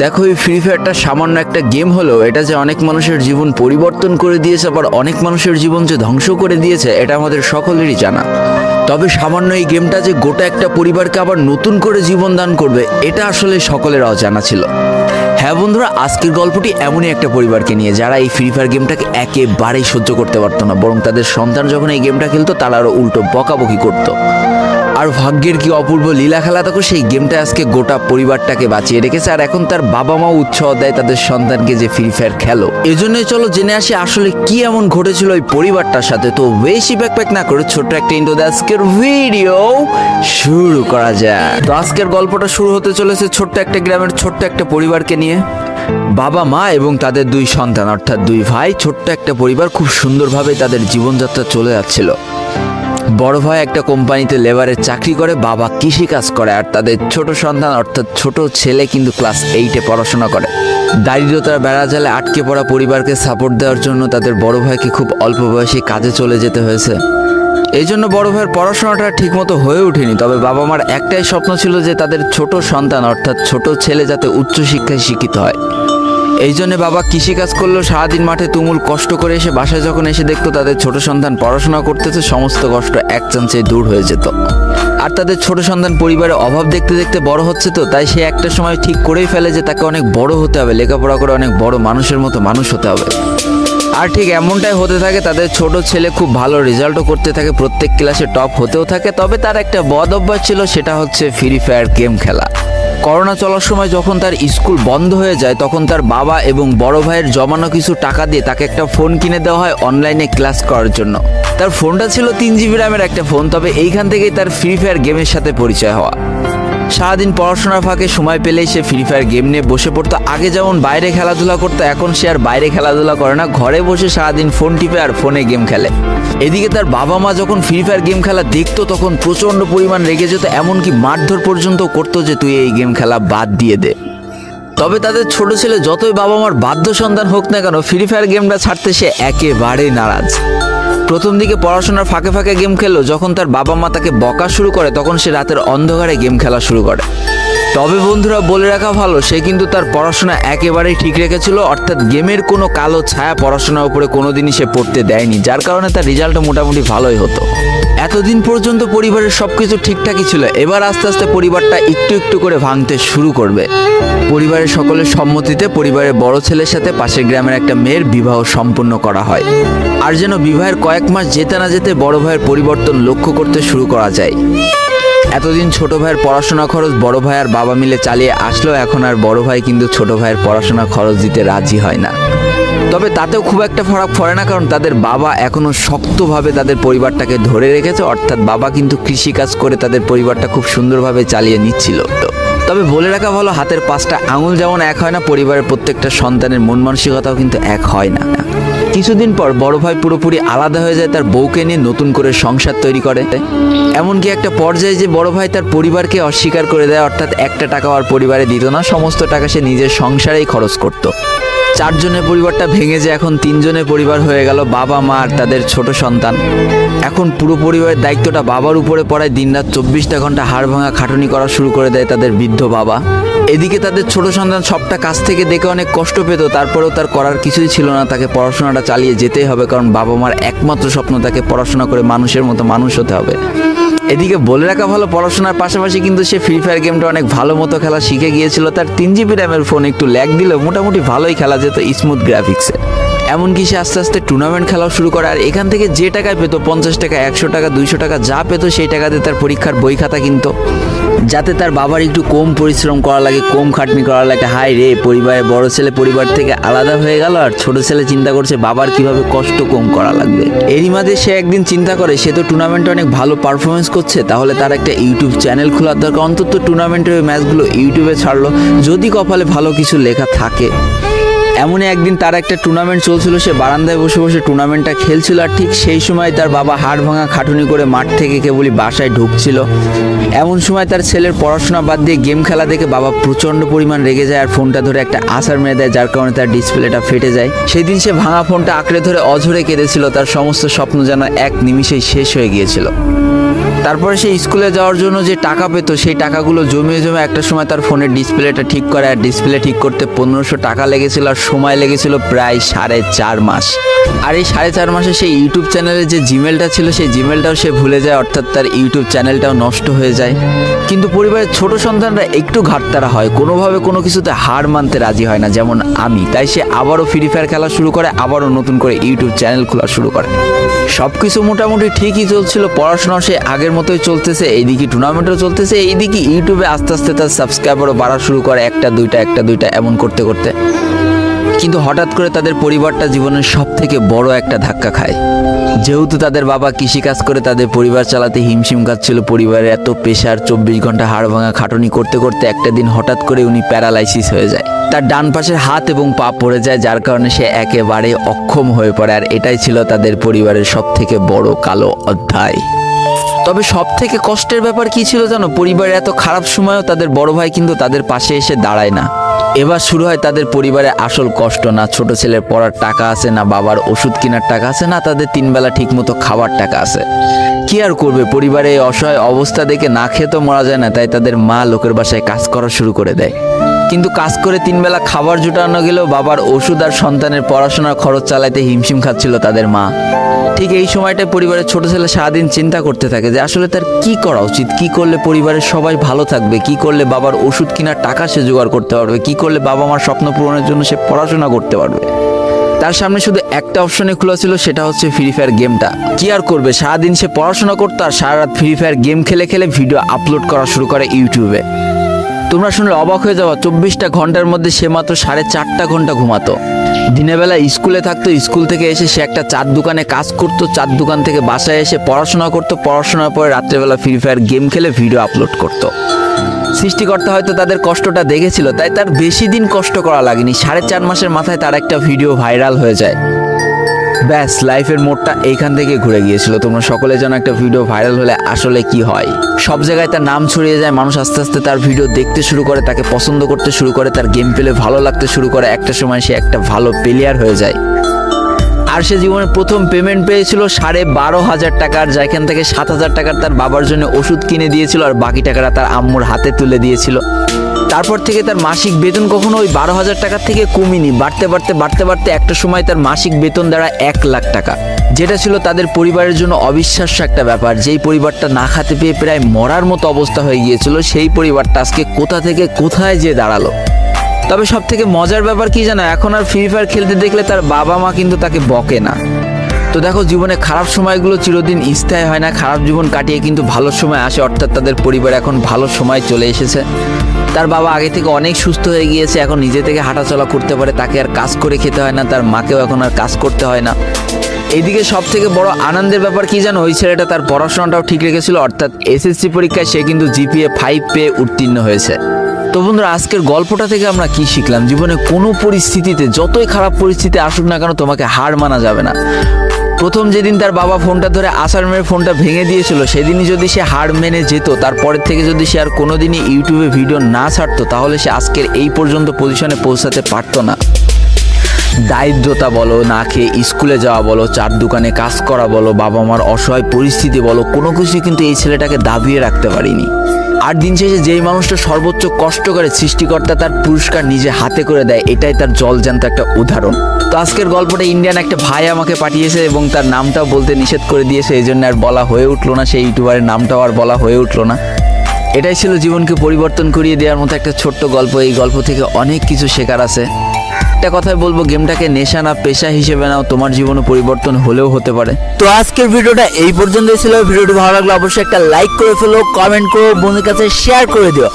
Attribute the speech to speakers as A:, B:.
A: দেখো, এই ফ্রি ফায়ারটা সামান্য একটা গেম হলেও এটা যে অনেক মানুষের জীবন পরিবর্তন করে দিয়েছে, আবার অনেক মানুষের জীবন যে ধ্বংস করে দিয়েছে, এটা আমাদের সকলেরই জানা। তবে সামান্য এই গেমটা যে গোটা একটা পরিবারকে আবার নতুন করে জীবন দান করবে, এটা আসলে সকলের অজানা ছিল। হ্যাঁ বন্ধুরা, আজকের গল্পটি এমনই একটা পরিবারকে নিয়ে যারা এই ফ্রি ফায়ার গেমটাকে একেবারেই সহ্য করতে পারতো না, বরং তাদের সন্তান যখন এই গেমটা খেলতো তারা আরও উল্টো বকাবকি করতো। আর ভাগ্যের কি অপূর্ব লীলা খেলা, তখন সেই গেমটা আজকে গোটা পরিবারটাকে বাঁচিয়ে রেখেছে। আর এখন তার বাবা মাও উৎসাহ দেয় তাদের সন্তানকে যে ফ্রি ফায়ার খেলো। এজন্যই চলো জেনে আসি আসলে কি এমন ঘটেছিল ওই পরিবারটার সাথে। তো বেশি ব্যাকপ্যাক না করে ছোট্ট একটা ইন্ট্রো দিয়ে আজকের ভিডিও শুরু করা যায়। তো আজকের গল্পটা শুরু হতে চলেছে ছোট্ট একটা গ্রামের ছোট্ট একটা পরিবারকে নিয়ে। বাবা মা এবং তাদের দুই সন্তান অর্থাৎ দুই ভাই, ছোট্ট একটা পরিবার, খুব সুন্দরভাবে তাদের জীবনযাত্রা চলে যাচ্ছিল। বড় ভাই একটা কোম্পানিতে লেবারের চাকরি করে, বাবা কৃষিকাজ করে, আর তাদের ছোট সন্তান অর্থাৎ ছোট ছেলে কিন্তু ক্লাস 8-এ পড়াশোনা করে। দারিদ্রতার বেড়াজালে আটকে পড়া পরিবারকে সাপোর্ট দেওয়ার জন্য তাদের বড় ভাইকে খুব অল্প বয়সে কাজে চলে যেতে হয়েছে। এই জন্য বড় ভাইয়ের পড়াশোনাটা ঠিকমতো হয়ে ওঠেনি। তবে বাবা মার একটাই স্বপ্ন ছিল যে তাদের ছোট সন্তান অর্থাৎ ছোট ছেলে যাতে উচ্চশিক্ষায় শিক্ষিত হয়। এই জন্য বাবা কৃষিকাজ করলেও সারাদিন মাঠে তুমুল কষ্ট করে এসে বাসায় যখন এসে দেখতো তাদের ছোট সন্তান পড়াশোনা করতেছে, সমস্ত কষ্ট এক চান্সে দূর হয়ে যেত। আর তাদের ছোট সন্তান পরিবারের অভাব দেখতে দেখতে বড় হচ্ছে, তো তাই সে একটা সময় ঠিক করেই ফেলে যে তাকে অনেক বড় হতে হবে, লেখাপড়া করে অনেক বড় মানুষের মতো মানুষ হতে হবে। আর ঠিক এমনটাই হতে থাকে। তাদের ছোট ছেলে খুব ভালো রেজাল্টও করতে থাকে, প্রত্যেক ক্লাসে টপ হতেও থাকে। তবে তার একটা বদ অভ্যাস ছিল, সেটা হচ্ছে ফ্রি ফায়ার গেম খেলা। করোনা চলার সময় যখন তার স্কুল বন্ধ হয়ে যায়, তখন তার বাবা এবং বড় ভাইয়ের জমানো কিছু টাকা দিয়ে তাকে একটা ফোন কিনে দেওয়া হয় অনলাইনে ক্লাস করার জন্য। তার ফোনটা ছিল 3 GB র্যামের একটা ফোন। তবে এইখান থেকেই তার ফ্রি ফায়ার গেমের সাথে পরিচয় হওয়া। সারাদিন পড়াশোনার ফাঁকে সময় পেলেই সে ফ্রি ফায়ার গেম নিয়ে বসে পড়তো। আগে যেমন বাইরে খেলাধুলা করতো, এখন সে আর বাইরে খেলাধুলা করে না, ঘরে বসে সারাদিন ফোন টিপে আর ফোনে গেম খেলে। এদিকে তার বাবা মা যখন ফ্রি ফায়ার গেম খেলা দেখতো তখন প্রচণ্ড পরিমাণ রেগে যেত, এমনকি মারধর পর্যন্ত করতো যে তুই এই গেম খেলা বাদ দিয়ে দে। তবে তাদের ছোট ছেলে যতই বাবা মার বাধ্য সন্তান হোক না কেন, ফ্রি ফায়ার গেমটা ছাড়তে সে একেবারেই নারাজ। প্রথম দিকে পড়াশোনার ফাঁকে ফাঁকে গেম খেললো, যখন তার বাবা মা তাকে বকা শুরু করে তখন সে রাতের অন্ধকারে গেম খেলা শুরু করে। তবে বন্ধুরা বলে রাখা ভালো, সে কিন্তু তার পড়াশোনা একেবারেই ঠিক রেখেছিল, অর্থাৎ গেমের কোনো কালো ছায়া পড়াশোনার উপরে কোনোদিনই সে পড়তে দেয়নি, যার কারণে তার রেজাল্টও মোটামুটি ভালোই হতো। এতদিন পর্যন্ত পরিবারের সবকিছু ঠিকঠাকই ছিল, এবার আস্তে আস্তে পরিবারটা একটু একটু করে ভাঙতে শুরু করবে। পরিবারের সকলের সম্মতিতে পরিবারের বড় ছেলের সাথে পাশের গ্রামের একটা মেয়ের বিবাহ সম্পন্ন করা হয়। আর যেন বিবাহের কয়েক মাস যেতে না যেতে বড় ভাইয়ের পরিবর্তন লক্ষ্য করতে শুরু করা যায়। এতদিন ছোট ভাইয়ের পড়াশোনা খরচ বড় ভাই আর বাবা মিলে চালিয়ে আসলো, এখন আর বড় ভাই কিন্তু ছোট ভাইয়ের পড়াশোনা খরচ দিতে রাজি হয় না। তবে তাতেও খুব একটা ফারাক পড়ে না, কারণ তাদের বাবা এখনো শক্তভাবে তাদের পরিবারটাকে ধরে রেখেছে, অর্থাৎ বাবা কিন্তু কৃষিকাজ করে তাদের পরিবারটা খুব সুন্দরভাবে চালিয়ে নিচ্ছিল। তবে বলে রাখা ভালো, হাতের 5টা আঙুল যেমন এক হয় না, পরিবারের প্রত্যেকটা সন্তানের মন মানসিকতাও কিন্তু এক হয় না। কিছুদিন পর বড় ভাই পুরোপুরি আলাদা হয়ে যায়, তার বউকে নিয়ে নতুন করে সংসার তৈরি করে। এমনকি একটা পর্যায়ে যে বড় ভাই তার পরিবারকে অস্বীকার করে দেয়, অর্থাৎ একটা টাকাও আর পরিবারে দিত না, সমস্ত টাকা সে নিজের সংসারেই খরচ করত। 4 জনের পরিবারটা ভেঙে যায় এখন 3 জনের পরিবার হয়ে গেল, বাবা মা আর তাদের ছোট সন্তান। এখন পুরো পরিবারের দায়িত্বটা বাবার উপরে পড়ায়, দিনরাত 24টা ঘন্টা হাড় ভাঙা খাটুনি করা শুরু করে দেয় তাদের বৃদ্ধ বাবা। এদিকে তাদের ছোট সন্তান সবটা কাছ থেকে দেখে অনেক কষ্ট পেত, তারপরেও তার করার কিছুই ছিল না, তাকে পড়াশোনাটা চালিয়ে যেতেই হবে, কারণ বাবা মার একমাত্র স্বপ্ন তাকে পড়াশোনা করে মানুষের মতো মানুষ হতে হবে। এদিকে বলে রাখা ভালো, পড়াশোনার পাশাপাশি কিন্তু সে ফ্রি ফায়ার গেমটা অনেক ভালো মতো খেলা শিখে গিয়েছিল। তার 3 GB র্যামের ফোন একটু ল্যাগ দিলেও মোটামুটি ভালোই খেলা যেত স্মুথ গ্রাফিক্সে। এমনকি সে আস্তে আস্তে টুর্নামেন্ট খেলাও শুরু করে। আর এখান থেকে যে টাকায় পেতো, 50 টাকা, 100 টাকা, 200 টাকা যা পেতো, সেই টাকাতে তার পরীক্ষার বই খাতা কিনতো, যাতে তার বাবার একটু কম পরিশ্রম করা লাগে, কম খাটনি করা লাগে। হাই রে, পরিবারের বড় ছেলে পরিবার থেকে আলাদা হয়ে গেল, আর ছোট ছেলে চিন্তা করছে বাবার কিভাবে কষ্ট কম করা লাগবে। এরই মাঝে সে একদিন চিন্তা করে, সে তো টুর্নামেন্টে অনেক ভালো পারফরমেন্স করছে, তাহলে তার একটা ইউটিউব চ্যানেল খোলার দরকার, অন্তত টুর্নামেন্টের ওই ম্যাচগুলো ইউটিউবে ছাড়লো, যদি কপালে ভালো কিছু লেখা থাকে। এমনই একদিন তার একটা টুর্নামেন্ট চলছিল, সে বারান্দায় বসে বসে টুর্নামেন্টটা খেলছিল। আর ঠিক সেই সময় তার বাবা হাড় ভাঙা খাটুনি করে মাঠ থেকে কেবলই বাসায় ঢুকছিল। এমন সময় তার ছেলের পড়াশোনা বাদ দিয়ে গেম খেলা দেখে বাবা প্রচণ্ড পরিমাণ রেগে যায়, আর ফোনটা ধরে একটা আছাড় মেরে দেয়, যার কারণে তার ডিসপ্লেটা ফেটে যায়। সেই দিন সে ভাঙা ফোনটা আঁকড়ে ধরে অঝরে কেঁদেছিল, তার সমস্ত স্বপ্ন যেন এক নিমিষেই শেষ হয়ে গিয়েছিল। তারপরে সে স্কুলে যাওয়ার জন্য যে টাকা পেতো সেই টাকাগুলো জমিয়ে জমে একটা সময় তার ফোনের ডিসপ্লেটা ঠিক করে, আর ডিসপ্লে ঠিক করতে 1500 টাকা লেগেছিল, আর সময় লেগেছিল প্রায় 4.5 মাস। আর এই 4.5 মাসে সেই ইউটিউব চ্যানেলে যে জিমেলটা ছিল সেই জিমেলটাও সে ভুলে যায়, অর্থাৎ তার ইউটিউব চ্যানেলটাও নষ্ট হয়ে যায়। কিন্তু পরিবারের ছোট সন্তানরা একটু ঘাটতারা হয়, কোনোভাবে কোনো কিছুতে হার মানতে রাজি হয় না, যেমন আমি। তাই সে আবারও ফ্রি ফায়ার খেলা শুরু করে, আবারও নতুন করে ইউটিউব চ্যানেল খোলা শুরু করে। সব কিছু মোটামুটি ঠিকই চলছিল, পড়াশোনাও সে আগের মতোই চলতেছে, এইদিকে টুর্নামেন্টও চলতেছে, এইদিকে ইউটিউবে আস্তে আস্তে তার সাবস্ক্রাইবারও বাড়া শুরু করে, একটা দুইটা এমন করতে করতে। কিন্তু হঠাৎ করে তাদের পরিবারটা জীবনের সব থেকে বড় একটা ধাক্কা খায়। যেহেতু তাদের বাবা কৃষিকাজ করে তাদের পরিবার চালাতে হিমশিম খাচ্ছিল, পরিবারের এত প্রেশার, 24 ঘন্টা হাড় ভাঙা খাটুনি করতে করতে একটা দিন হঠাৎ করে উনি প্যারালাইসিস হয়ে যায়। তার ডান পাশের হাত এবং পা পড়ে যায়, যার কারণে সে একেবারে অক্ষম হয়ে পড়ে। আর এটাই ছিল তাদের পরিবারের সব থেকে বড় কালো অধ্যায়। তবে সব থেকে কষ্টের ব্যাপার কি ছিল জানো? পরিবারের এত খারাপ সময়ও তাদের বড় ভাই কিন্তু তাদের পাশে এসে দাঁড়ায় না। এবার শুরু হয় তাদের পরিবারে আসল কষ্ট। না ছোট ছেলের পড়ার টাকা আছে, না বাবার ওষুধ কেনার টাকা আছে, না তাদের 3 বেলা ঠিক মতো খাবার টাকা আছে। কি আর করবে, পরিবারে এই অসহায় অবস্থা দেখে না খেয়ে তো মরা যায় না, তাই তাদের মা লোকের বাসায় কাজ করা শুরু করে দেয়। কিন্তু কাজ করে 3 বেলা খাবার জোটানো গেলেও বাবার ওষুধ আর সন্তানের পড়াশোনার খরচ চালাতে হিমশিম খাচ্ছিল তাদের মা। ঠিক এই সময়টায় পরিবারের ছোট ছেলে সারাদিন চিন্তা করতে থাকে যে আসলে তার কি করা উচিত, কি করলে পরিবারের সবাই ভালো থাকবে, কি করলে বাবার ওষুধ কেনার টাকা সে জোগাড় করতে পারবে, কি করলে বাবা মার স্বপ্ন পূরণের জন্য সে পড়াশোনা করতে পারবে। তার সামনে শুধু একটা অপশনে খোলা ছিল, সেটা হচ্ছে ফ্রি ফায়ার গেমটা। কি আর করবে, সারাদিন সে পড়াশোনা করতো আর সারা রাত ফ্রি ফায়ার গেম খেলে খেলে ভিডিও আপলোড করা শুরু করে ইউটিউবে। তোমরা শুনলে অবাক হয়ে যাওয়া, 24টা ঘন্টার মধ্যে সে মাত্র 4.5 ঘন্টা ঘুমাতো। দিনের বেলা স্কুলে থাকতো, স্কুল থেকে এসে সে একটা চার দোকানে কাজ করতো, চার দোকান থেকে বাসায় এসে পড়াশোনা করতো, পড়াশোনার পরে রাত্রেবেলা ফ্রি ফায়ার গেম খেলে ভিডিও আপলোড করতো। সৃষ্টিকর্তা হয়তো তাদের কষ্টটা দেখেছিল, তাই তার বেশি দিন কষ্ট করা লাগেনি। 4.5 মাসের মাথায় তার একটা ভিডিও ভাইরাল হয়ে যায়। ব্যাস, লাইফের মোড়টা এইখান থেকে ঘুরে গিয়েছিল। তোমরা সকলে যেন একটা ভিডিও ভাইরাল হলে আসলে কি হয়। সব জায়গায় তার নাম ছড়িয়ে যায়, মানুষ আস্তে আস্তে তার ভিডিও দেখতে শুরু করে, তাকে পছন্দ করতে শুরু করে, তার গেম প্লে ভালো লাগতে শুরু করে। একটা সময় সে একটা ভালো প্লেয়ার হয়ে যায়। আর সে জীবনের প্রথম পেমেন্ট পেয়েছিল 12,500 টাকার, যেখান থেকে 7,000 টাকার তার বাবার জন্য ওষুধ কিনে দিয়েছিল, আর বাকি টাকাটা তার আম্মুর হাতে তুলে দিয়েছিল। তারপর থেকে তার মাসিক বেতন কখনো ওই 12,000 টাকার থেকে কমেনি, বাড়তে বাড়তে একটা সময় তার মাসিক বেতন দাঁড়ায় 1 লাখ টাকা, যেটা ছিল তাদের পরিবারের জন্য অবিশ্বাস্য একটা ব্যাপার। যেই পরিবারটা না খেতে পেয়ে প্রায় মরার মতো অবস্থা হয়ে গিয়েছিল, সেই পরিবারটা আজকে কোথা থেকে কোথায় যে দাঁড়ালো। তবে সব থেকে মজার ব্যাপার কি জানো, এখন আর ফ্রি ফায়ার খেলতে দেখলে তার বাবা মা কিন্তু তাকে বকে না। তো দেখো, জীবনে খারাপ সময়গুলো চিরদিন স্থায়ী হয় না, খারাপ জীবন কাটিয়ে কিন্তু ভালো সময় আসে। অর্থাৎ তাদের পরিবার এখন ভালো সময় চলে এসেছে। তার বাবা আগে থেকে অনেক সুস্থ হয়ে গিয়েছে, এখন নিজে থেকে হাঁটাচলা করতে পারে, তাকে আর কাজ করে খেতে হয় না, তার মাকেও এখন আর কাজ করতে হয় না। এইদিকে সব থেকে বড় আনন্দের ব্যাপার কি জানো, ওই ছেলেটা তার পড়াশোনাটাও ঠিক রেখেছিল। অর্থাৎ এসএসসি পরীক্ষায় সে কিন্তু জিপিএ 5 পেয়ে উত্তীর্ণ হয়েছে। তো বন্ধুরা, আজকের গল্পটা থেকে আমরা কি শিখলাম? জীবনে কোনো পরিস্থিতিতে, যতই খারাপ পরিস্থিতি আসুক না কেন, তোমাকে হার মানা যাবে না। প্রথম যেদিন তার বাবা ফোনটা ধরে আছাড় মেরে ফোনটা ভেঙে দিয়েছিল, সেদিনই যদি সে হার মেনে যেত, তারপরের থেকে যদি সে আর কোনোদিনই ইউটিউবে ভিডিও না ছাড়তো, তাহলে সে আজকের এই পর্যন্ত পজিশনে পৌঁছাতে পারতো না। দারিদ্রতা বলো, না খেয়ে স্কুলে যাওয়া বলো, চার দোকানে কাজ করা বলো, বাবা মার অসহায় পরিস্থিতি বলো, কোনো কিছুই কিন্তু এই ছেলেটাকে দাবিয়ে রাখতে পারিনি। আর দিন শেষে যেই মানুষটা সর্বোচ্চ কষ্ট করে, সৃষ্টিকর্তা তার পুরস্কার নিজে হাতে করে দেয়, এটাই তার জলজ্যান্ত একটা উদাহরণ। তো আজকের গল্পটা ইন্ডিয়ান একটা ভাই আমাকে পাঠিয়েছে এবং তার নামটাও বলতে নিষেধ করে দিয়েছে, এই জন্য আর বলা হয়ে উঠলো না, সেই ইউটিউবারের নামটাও আর বলা হয়ে উঠলো না। এটাই ছিল জীবনকে পরিবর্তন করিয়ে দেওয়ার মতো একটা ছোট্ট গল্প। এই গল্প থেকে অনেক কিছু শেখার আছে। একটা কথাই বলবো, গেমটাকে নেশা না পেশা হিসেবে নাও, তোমার জীবনে পরিবর্তন হলেও হতে পারে। তো আজকের ভিডিওটা এই পর্যন্তই ছিল। ভিডিওটি ভালো লাগলে অবশ্যই একটা লাইক করে ফেলো, কমেন্ট করো, বন্ধুদের কাছে শেয়ার করে দিও।